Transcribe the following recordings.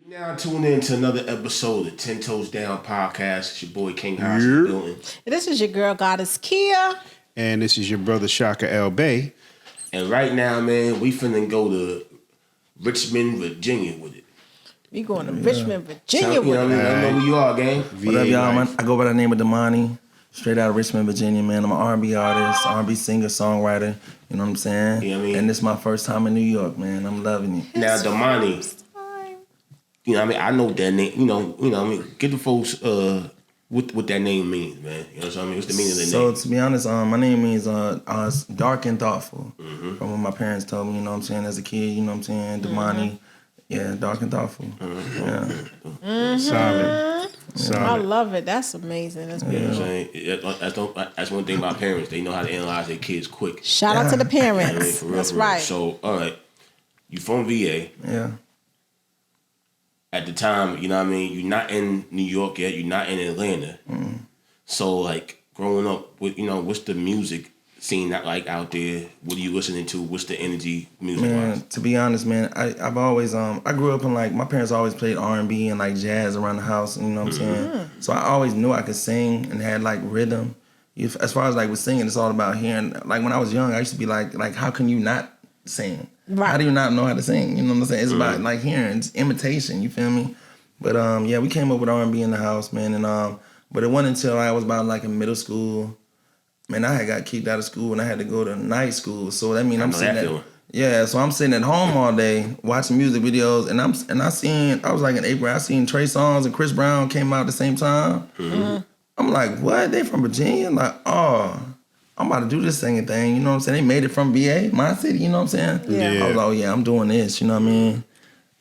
Now tune in to another episode of 10 Toes Down Podcast. It's your boy King House in the building. This is your girl Goddess Kia. And this is your brother Shaka L. Bay. And right now, man, we finna go to Richmond, Virginia with it. We going to Richmond, Virginia You know with what I it. mean? I know who you are, gang. What up, y'all, man? I go by the name of Damani, straight out of Richmond, Virginia, man. I'm an R&B artist, R&B singer, songwriter. You know what I'm saying? You know what I mean? And this is my first time in New York, man. I'm loving it. Now, Damani, you know what I mean? I know that name. You know what I mean? Get the folks what that name means, man. You know what I mean? What's the meaning of the name? So, to be honest, my name means dark and thoughtful. From what my parents told me, you know what I'm saying, as a kid, you know what I'm saying? Damani, yeah, dark and thoughtful. Yeah. Solid. I love it. That's amazing. That's beautiful. You know what I'm saying? That's one thing about parents. They know how to analyze their kids quick. Shout out to the You know what I mean? parents. For real, That's for real. right. So, all right. You from VA. Yeah. At the time, you know what I mean? You're not in New York yet. You're not in Atlanta. So, like, growing up, with what's the music scene like out there? What are you listening to? What's the energy music-wise? Man, to be honest, man, I've always I grew up in, like, my parents always played R&B and like jazz around the house. You know what I'm saying? So I always knew I could sing and had like rhythm. As far as like with singing, it's all about hearing. Like when I was young, I used to be like how can you not sing? Right. How do you not know how to sing? You know what I'm saying? It's about like hearing, it's imitation. You feel me? But yeah, we came up with R&B in the house, man, and but it wasn't until I was about like in middle school. Man, I had got kicked out of school and I had to go to night school. So that means I'm sitting so I'm sitting at home all day watching music videos, and I was like in April, I seen Trey Songz and Chris Brown came out at the same time. I'm like, what? They from Virginia? Like, oh, I'm about to do this singing thing. You know what I'm saying? They made it from VA, my city. You know what I'm saying? Yeah. I was like, oh yeah, I'm doing this. You know what I mean?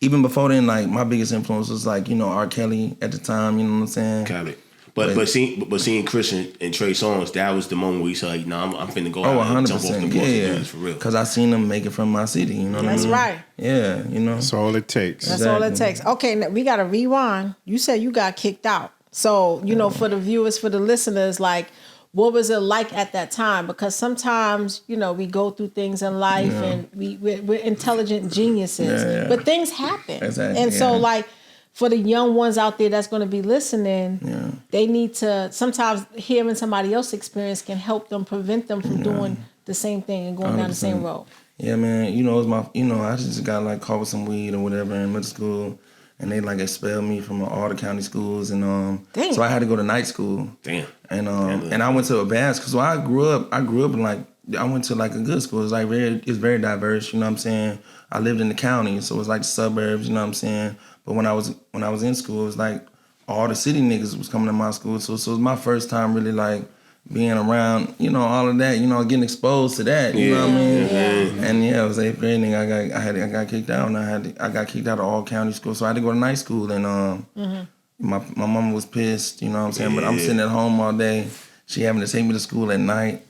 Even before then, like my biggest influence was like R. Kelly at the time. You know what I'm saying? Got it. But seeing Chris and Trey Songz, that was the moment where you said, like, no, I'm finna go out and jump off the bus and do this for real. Because I seen them make it from my city. You know what I mean? That's right. Yeah, That's all it takes. That's all it takes. Okay, now we got to rewind. You said you got kicked out. So, for the viewers, for the listeners, like, what was it like at that time? Because sometimes, we go through things in life and we're intelligent geniuses, but things happen. Exactly, and so, like, for the young ones out there that's going to be listening, they need to, sometimes hearing somebody else's experience can help them, prevent them from doing the same thing and going 100%. Down the same road. Yeah, man. It was my, I just got like caught with some weed or whatever in middle school. And they like expelled me from all the county schools, and so I had to go to night school. Damn. And I went to a bad school. So I grew up in like, I went to like a good school. It's like it's very diverse. You know what I'm saying? I lived in the county, so it was like the suburbs. You know what I'm saying? But when I was in school, it was like all the city niggas was coming to my school. So it was my first time really like being around, all of that, getting exposed to that. You know what I mean? Yeah. And yeah, it was 8th grade. I got kicked out, and I got kicked out of all county schools. So I had to go to night school, and my mama was pissed. You know what I'm saying? But I'm sitting at home all day. She having to take me to school at night.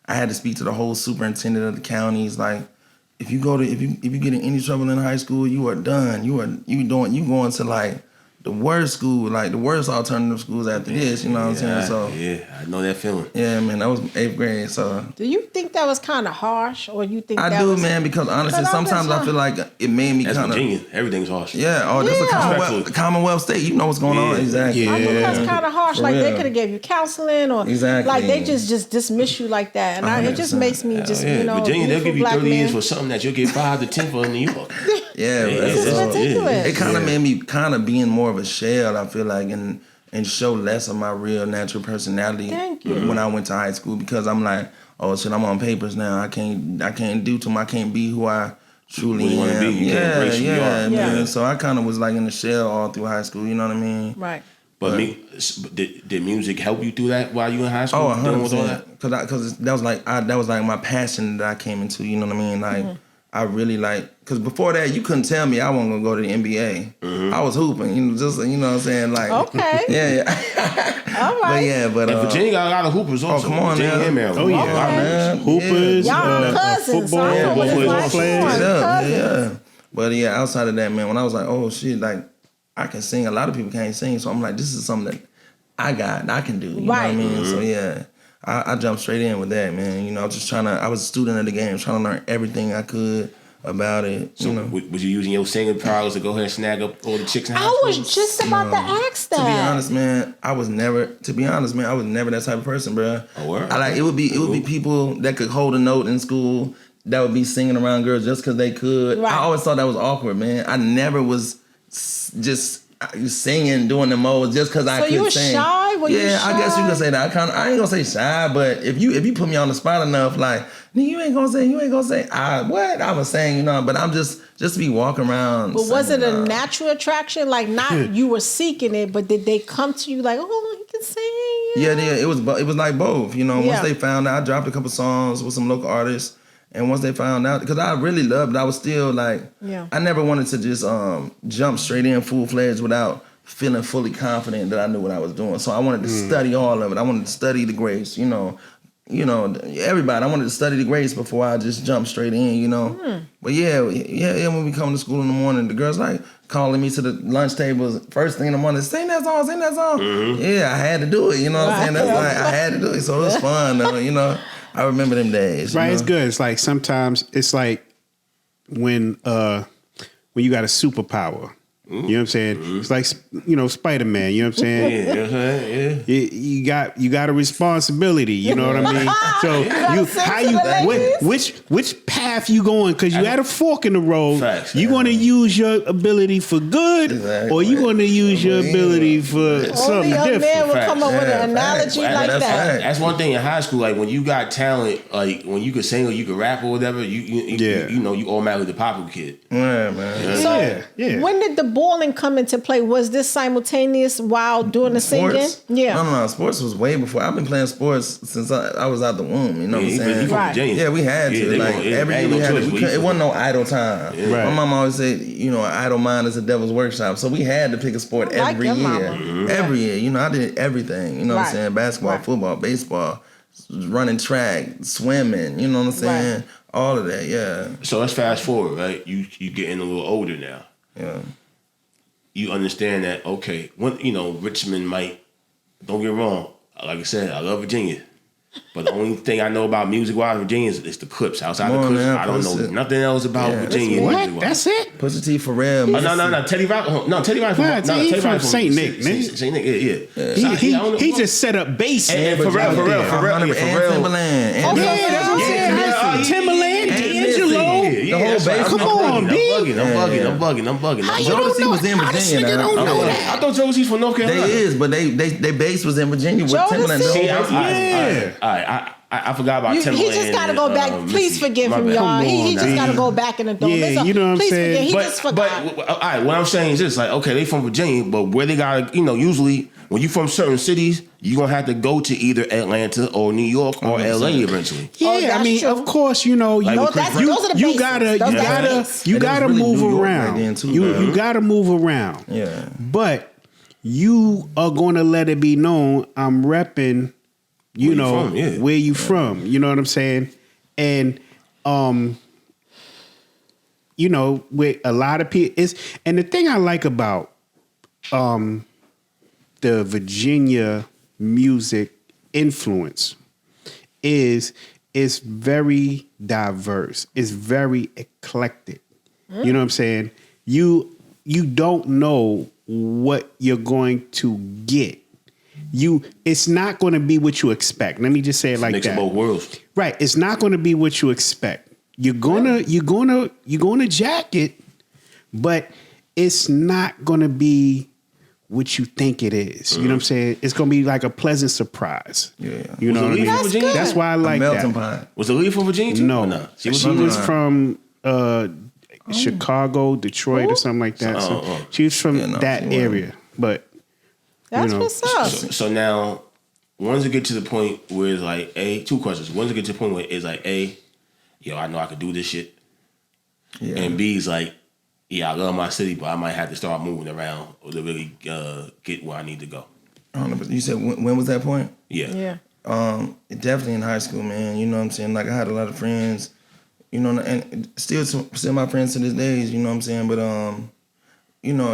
I had to speak to the whole superintendent of the counties. Like, if you get in any trouble in high school, you are done. You going to like the worst school, like the worst alternative schools after this, you know what I'm saying? So yeah, I know that feeling. Yeah, man, that was 8th grade. So do you think that was kind of harsh, or you think man, because honestly, sometimes I feel like it made me kind of. Virginia, everything's harsh. Yeah, that's a Commonwealth state. You know what's going on, exactly. I think that's kind of harsh. Like they could have gave you counseling, or like they just dismiss you like that, and it just makes me Virginia, they'll give you 30 years for something that you'll get 5 to 10 for in New York. This is ridiculous. It kind of made me kind of being more of a shell, I feel like, and show less of my real natural personality when I went to high school, because I'm like, oh shit, I'm on papers now. I can't do too much. I can't be who I truly am. Man. So I kind of was like in the shell all through high school. You know what I mean? Right. But did music help you through that while you were in high school? Oh, 100%. Because that was like my passion that I came into. You know what I mean? Like. I really because before that, you couldn't tell me I wasn't going to go to the NBA. I was hooping, just, you know what I'm saying? Like, okay. Yeah. All right. But Virginia got a lot of hoopers also. Oh, come on, man. Oh, yeah. Man. Hoopers, y'all cousins, football players. Yeah. But yeah, outside of that, man, when I was like, oh, shit, like, I can sing. A lot of people can't sing. So I'm like, this is something that I can do. You know what I mean? So, yeah. I jumped straight in with that, man. I was a student of the game, trying to learn everything I could about it. So was you using your singing powers to go ahead and snag up all the chicks in high I school? was just about to ask that. To be honest, man, I was never that type of person, bro. Oh, word? It would be people that could hold a note in school that would be singing around girls just because they could. Right. I always thought that was awkward, man. I never was just singing, doing the modes just because I could sing. So you were shy? Were you shy? I guess you could say that. I ain't gonna say shy, but if you put me on the spot enough, like, you ain't gonna say, what? I was saying, but I'm just be walking around. But was it a singing, natural attraction? Like, not you were seeking it, but did they come to you like, oh, he can sing? Yeah, it was like both. Once Yeah. they found out, I dropped a couple songs with some local artists, and once they found out, because I really loved it, I was still like, I never wanted to just jump straight in full fledged without feeling fully confident that I knew what I was doing. So I wanted to study all of it. I wanted to study the grace, everybody. I wanted to study the grace before I just jump straight in, But yeah, when we come to school in the morning, the girls like calling me to the lunch tables first thing in the morning, sing that song. Mm-hmm. Yeah, I had to do it, you know what I'm saying? That's like, I had to do it. So it was fun though, I remember them days. Right, it's good. It's like sometimes it's like when you got a superpower. You know what I'm saying? It's like Spider-Man. You know what I'm saying? Yeah. You got a responsibility. You know what I mean? So which path you going? Because you had a fork in the road. Facts, you going to use your ability for good, or you going to use your ability for something Only a different? man would come up with an analogy like that. That's one thing in high school. Like when you got talent, like when you could sing or you could rap or whatever, you automatically the popular kid. Yeah, man. So when did the bowling come into play? Was this simultaneous while doing the singing? Sports? Yeah. No. Sports was way before. I've been playing sports since I was out the womb. You know what I'm saying? Right. Yeah, we had to. Every year we had to. It wasn't no idle time. Yeah. Right. My mom always said, idle mind is a devil's workshop. So we had to pick a sport every year. Mm-hmm. Every year. I did everything. You know what I'm saying? Basketball, football, baseball, running track, swimming. You know what I'm saying? Right. All of that, yeah. So let's fast forward, right? You getting a little older now. Yeah. You understand that, okay, when Richmond might, don't get wrong, like I said, I love Virginia. But the only thing I know about music-wise Virginia is the Clips. Outside the Clips, I don't know nothing else about Virginia. What? That's it? Pusha T, Pharrell. No, Teddy Riley. No, Teddy Riley. He from St. Nick, man. St. Nick, yeah. He just set up base. And Pharrell. And Timberland. Yeah, that's what I'm saying. Timberland, D'Angelo. The whole base. Come on, B. I'm bugging. How you don't know? was in How this Virginia. nigga don't know that? I thought Josie's from North Carolina. They is, but they base was in Virginia with Timberland. I forgot about Timberland. He just got to go back. Please forgive him, y'all. He just got to go back in the door. Yeah, you know what I'm saying? He just forgot. But all right, what I'm saying is this: like, okay, they from Virginia, but where they got, usually when you from certain cities, you gonna have to go to either Atlanta or New York or LA eventually. Yeah, I mean, true. of course, you those are the you basics. gotta really move New York around. back then, too, You gotta move around. Yeah. But you are gonna let it be known I'm repping. Where you from? You know what I'm saying? And with a lot of people, and the thing I like about the Virginia music influence is it's very diverse. It's very eclectic. You know what I'm saying? You don't know what you're going to get. It's not going to be what you expect. Let me just say it like that. Mix of both worlds. Right. It's not going to be what you expect. You're gonna jack it, but it's not going to be what you think it is. You know what I'm saying? It's going to be like a pleasant surprise. Yeah. You know what I mean? That's good. That's why I like Melting that. pot. Was the lead from Virginia too? No. Or not? She was from Chicago, Detroit, or something like that. She was from that area. But That's what's up. So now, once it get to the point where it's like, two questions. Once it get to the point where it's like, I know I could do this shit. Yeah. And B is like, I love my city, but I might have to start moving around to really get where I need to go. I don't know, but you said when was that point? Yeah. Definitely in high school, man. You know what I'm saying? Like I had a lot of friends, and still my friends to this day. You know what I'm saying? But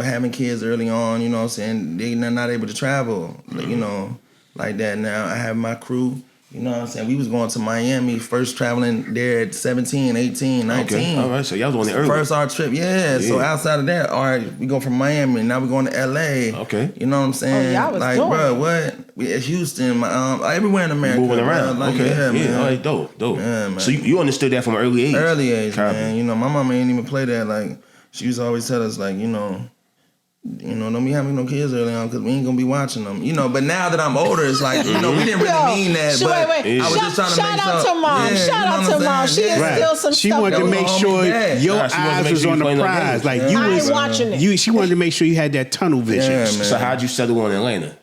having kids early on, you know what I'm saying? They're not able to travel, like that. Now I have my crew, You know what I'm saying? We was going to Miami, first traveling there at 17, 18, 19. Okay, all right. So y'all was on the early. First our trip, yeah. So outside of that, all right, we go from Miami, now we're going to LA. Okay. You know what I'm saying? y'all was like, doing bro, it. what? We at Houston, everywhere in America. Moving around. Bro. Like, okay. Yeah, man. All right, dope. Yeah, man. So you understood that from an early age? Early age, Traveling. man. You know, my mama ain't even play that. Like, she used to always tell us, like, don't be having no kids early on because we ain't gonna be watching them. But now that I'm older, it's like, we didn't really mean that. But wait. I was just trying to make Shout out to mom. Yeah, shout out to mom. She is still some She stuff. wanted to was make all sure me bad. your Nah, she wanted to eyes make was sure on you the playing no prize. games. Like I you ain't was watching it. She wanted to make sure you had that tunnel vision. Yeah, man. So how'd you settle on Atlanta?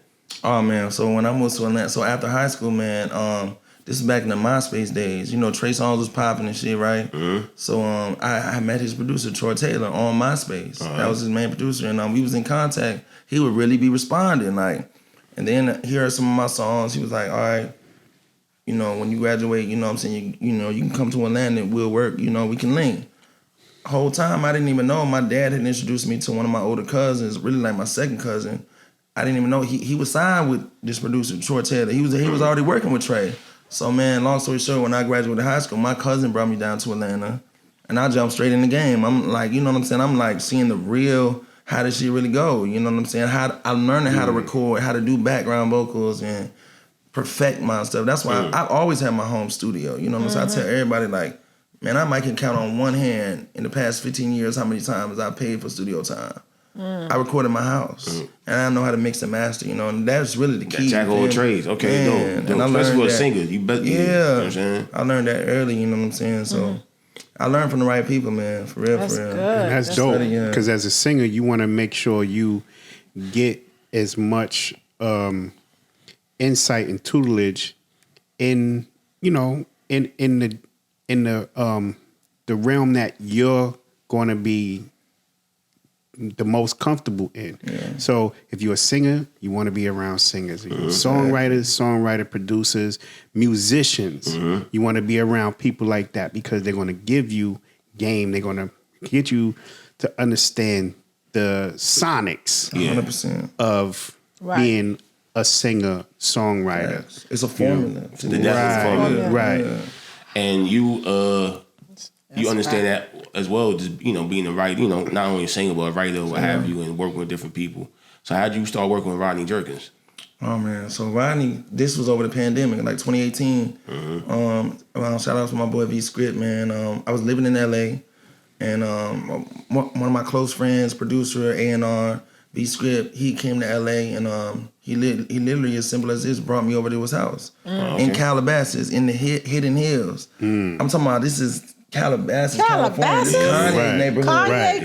Oh man, so when I moved to Atlanta, so after high school, man, this is back in the MySpace days. Trey Songz was popping and shit, right? Mm-hmm. So I met his producer Troy Taylor on MySpace. That was his main producer, and we was in contact. He would really be responding, like, and then he heard some of my songs. He was like, all right, when you graduate, you know what I'm saying, you can come to Atlanta and we'll work, we can link. Whole time I didn't even know my dad had introduced me to one of my older cousins, really like my second cousin. I didn't even know he was signed with this producer, Troy Taylor. He was already working with Trey. So man, long story short, when I graduated high school, my cousin brought me down to Atlanta, and I jumped straight in the game. I'm like, you know what I'm saying? I'm like seeing the real, how does she really go? You know what I'm saying? I'm learning how to record, how to do background vocals and perfect my stuff. That's why I always had my home studio. You know what I'm saying? I tell everybody, like, man, I might can count on one hand in the past 15 years how many times I paid for studio time. I record in my house, and I know how to mix and master, and that's really the key. Jack of all trades. Okay, dope. And I Especially learned for a that, singer. You bet. Yeah, you know what I'm saying? I learned that early, you know what I'm saying? So I learned from the right people, man, for real, That's for real. good. And that's dope. yeah. Because as a singer, you want to make sure you get as much insight and tutelage in the realm that you're going to be the most comfortable in. Yeah. So if you're a singer, you want to be around singers. If you're songwriter, producers, musicians, you want to be around people like that because they're going to give you game. They're going to get you to understand the sonics 100%. of being a singer, songwriter. Yes. It's a formula. Right. Yeah. And you understand that as well, just being a writer, not only a singer but a writer, what have you, and working with different people. So how did you start working with Rodney Jerkins? Oh man, so Rodney, this was over the pandemic, like 2018. Shout out to my boy VScript, man. I was living in LA, and one of my close friends, producer A&R, VScript, he came to LA, and he literally, as simple as this, brought me over to his house in Calabasas, in the hidden hills. I'm talking about, this is Calabasas, California. This Kanye neighborhood. Right.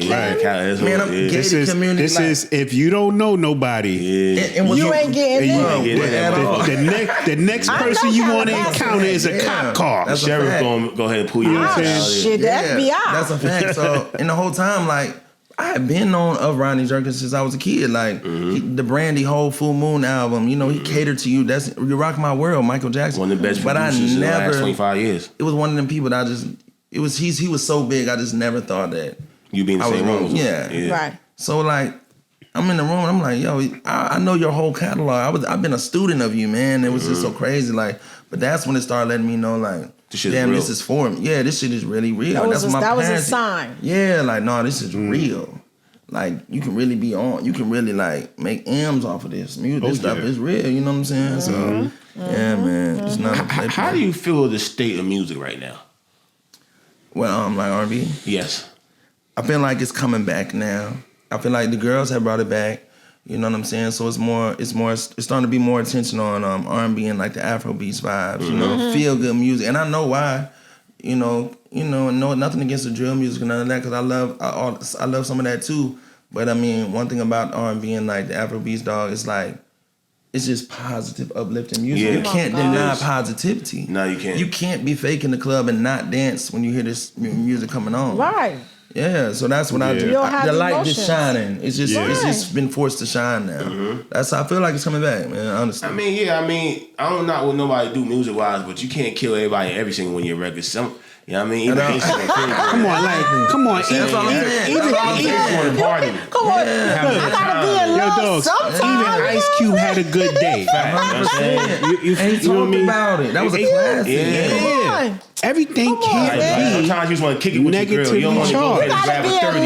Man, I'm gated community. This is if you don't know nobody, and You ain't getting in. The next person you want to encounter is a cop car. That's Sheriff gonna go ahead and pull you out. Shit, the FBI. That's a fact. So, and the whole time, like, I had been known of Rodney Jerkins since I was a kid. Like, the Brandy Whole Full Moon album, he catered to you. That's You Rock My World, Michael Jackson. One of the best producers in the last 25 years. It was one of them people that I just, he was so big, I just never thought that. You be in the same room. Yeah. Right. So, like, I'm in the room, and I'm like, yo, I know your whole catalog. I've been a student of you, man. It was just so crazy. Like, but that's when it started letting me know, like, damn, this is for me. Yeah, this shit is really real. That was parents, a sign. Yeah, like, no, this is real. Like, you can really be on. You can really, like, make M's off of this. Music, this stuff is real. You know what I'm saying? So, yeah, man, it's not a play. How do you feel the state of music right now? Well, like R&B? Yes. I feel like it's coming back now. I feel like the girls have brought it back. You know what I'm saying? So it's starting to be more attention on R&B and like the Afrobeats vibes. Feel good music, and I know why. No, nothing against the drill music and none of that, because I love some of that too. But I mean, one thing about R&B and like the Afrobeats, dog, it's like, it's just positive, uplifting music. Yeah. You can't deny positivity. No, you can't. You can't be fake in the club and not dance when you hear this music coming on. Right. Yeah, so that's what I do. You don't have the light emotions. just shining. It's just been forced to shine now. I feel like it's coming back, man. Honestly. I mean, I don't know what nobody do music wise, but you can't kill everybody every single one of your records. You know what I mean? Even gangsters want to feel good. Come on. That's all I'm saying. Even want to party. Come on, I gotta be in love sometimes. Even Ice Cube had a good day. And he talked about it. That was a classic. Yeah. Everything can't be. Sometimes you just want to kick it with your girl. You don't want to go ahead and grab a 30.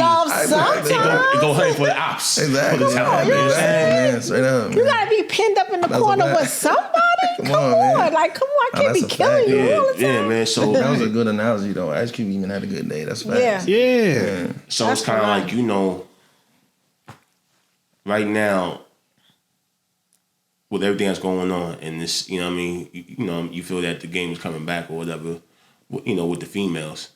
And go hunting for the ops. Exactly. For the time. You know what I'm saying? Man, straight up. You gotta be pinned up in the corner with somebody. Come on, like come on, I can't be killing you all the time. Yeah, man. So that was a good analogy though. Ice Cube even had a good day. That's facts. Yeah. So it's kind of like, you know, right now, with everything that's going on, and this, you know what I mean, you feel that the game is coming back or whatever, you know, with the females.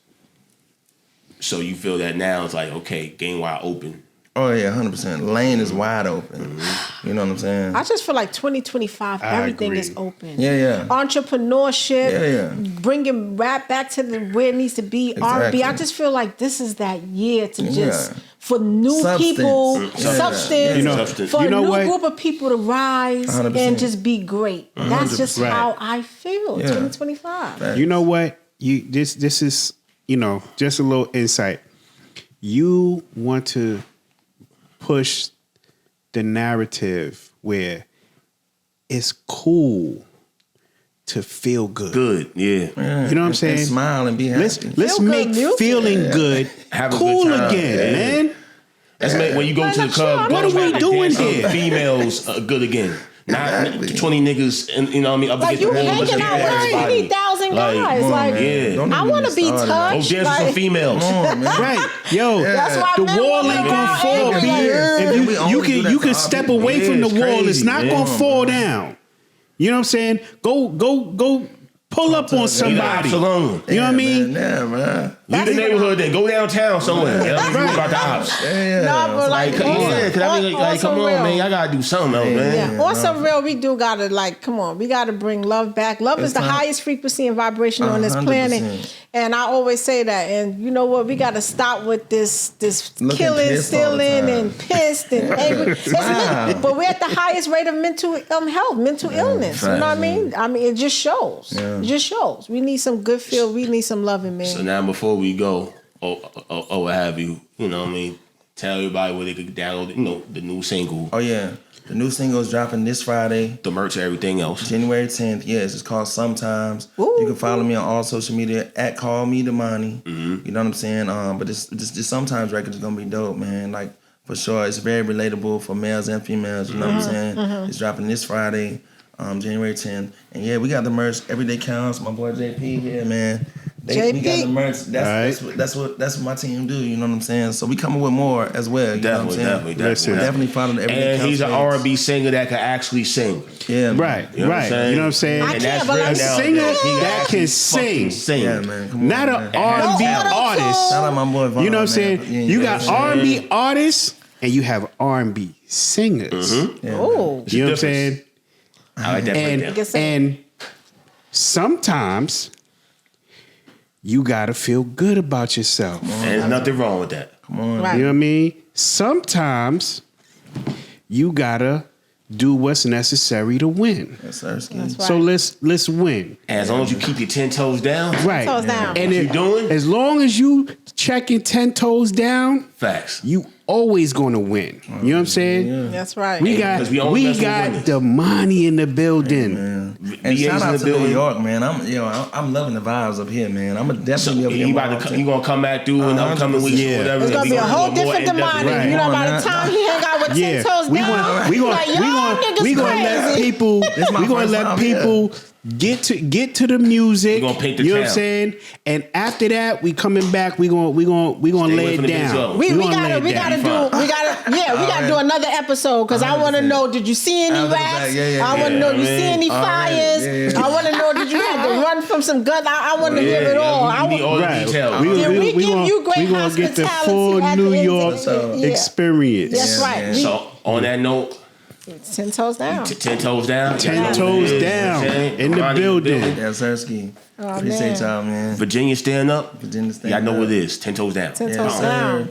So you feel that now it's like, okay, game wide open. Oh yeah, 100%. Lane is wide open. You know what I'm saying? I just feel like 2025, everything is open. Yeah. Entrepreneurship, bringing rap back to where it needs to be. R&B. I just feel like this is that year to just for new people, substance. You know, for a new group of people to rise 100%. and just be great. That's just 100%. how I feel. 2025. You know what? This is, you know, just a little insight. You want to push the narrative where it's cool to feel good. Good, yeah. You know what I'm saying? And smile and be happy. Let's make feeling good Have a cool good time. again, man. That's when you go to the club. What are we doing here? Females good again. Not 20 niggas, and you know what I mean, up Like against you the wall. hanging out with 3,000 guys. yeah. I want to be Go touched. dance with some females. Right, yo, That's why the men wall walk ain't gonna around fall. angry B. like, If you can step away from the it's wall. It's crazy, not gonna fall down. You know what I'm saying? Go. Pull up on somebody. You know what I mean? Yeah, man. Leave the neighborhood, then go downtown somewhere. Yeah, right. About the house. No, but like, Cause I mean, like, come on, man, y'all gotta do something else, man. Yeah. On some real, we do gotta come on. We gotta bring love back. Love is the highest frequency and vibration on this 100%. planet, and I always say that. And you know what? We gotta stop with this killing, stealing, and pissed and angry. But we're at the highest rate of mental health, mental illness. You know what I mean? I mean, it just shows. It just shows. We need some good feel. We need some loving, man. So now, before we go, or what have you, you know what I mean? Tell everybody where they could download, you know, the new single. Oh yeah, the new single is dropping this Friday, The merch and everything else. January 10th. Yes, it's called Sometimes. Ooh. You can follow me on all social media at Call Me Damani. You know what I'm saying? But this Sometimes record is gonna be dope, man. Like for sure, it's very relatable for males and females. You know what I'm saying? It's dropping this Friday, January 10th. And yeah, we got the merch. Everyday Counts. My boy JP here, man. We got the merch. That's what my team do. You know what I'm saying? So we coming with more as well. You know what I'm saying? Definitely follow the Everyday Counts. And he's an page. R&B singer that can actually sing. Yeah, Right. You know what I'm saying? You know what I'm saying? I And can't, that's but real like now. singer He that actually can sing. fucking Yeah, man. Come on, Not man. an R&B artist. Shout out my boy Vaughn, You know what I'm saying? man. You got know what I'm R&B artists and you have R&B singers. saying? Yeah, man. Oh, You know what I'm saying? I like that breakdown. And sometimes you gotta feel good about yourself. And there's nothing wrong with that. Come on. right. You know what I mean? Sometimes you gotta do what's necessary to win. Yes, sir. Ski. That's right. So let's win. As long as you keep your 10 toes down. Right. Toes down. And What you doing? as long as you checking 10 toes down, Facts. you always gonna win. You know what I'm saying? That's right. We got Because we only mess with women. Damani in the building. And VA's shout in out the to New building. York, man. I'm loving the vibes up here, man. I'm gonna So definitely be he up here. about to you gonna come back through in the upcoming weeks Yeah. or whatever. It's gonna We be a whole do more different in-depth Damani. Right. You know, by Come the on, time he hang out with 10 toes we down, gonna niggas let crazy. people my first time, people get to the music. We gonna paint the you know what I'm town. saying? And after that, we coming back. We gonna Stay lay away it from the down. bitch We gonna lay gotta it down. we gotta do another episode because I want to 100%. know, did you see any After the rats? fact, yeah, I want to know, yeah, you see man. any Alright, fires? yeah. I want to know, did you have to run from some guns? I want to hear it all. We need all the Right. details. Did we give gonna- you great we gonna get the hospitality full at New the end of York the- yeah. experience. That's right. Yeah. We- So on that note, 10 toes down. 10 toes down. 10 toes down in the building. Yes, sir. Ski. Oh, Appreciate man. y'all, man. Virginia stand up. Virginia stand Y'all know up. what it is. 10 toes down. 10 Yes, toes sir. down.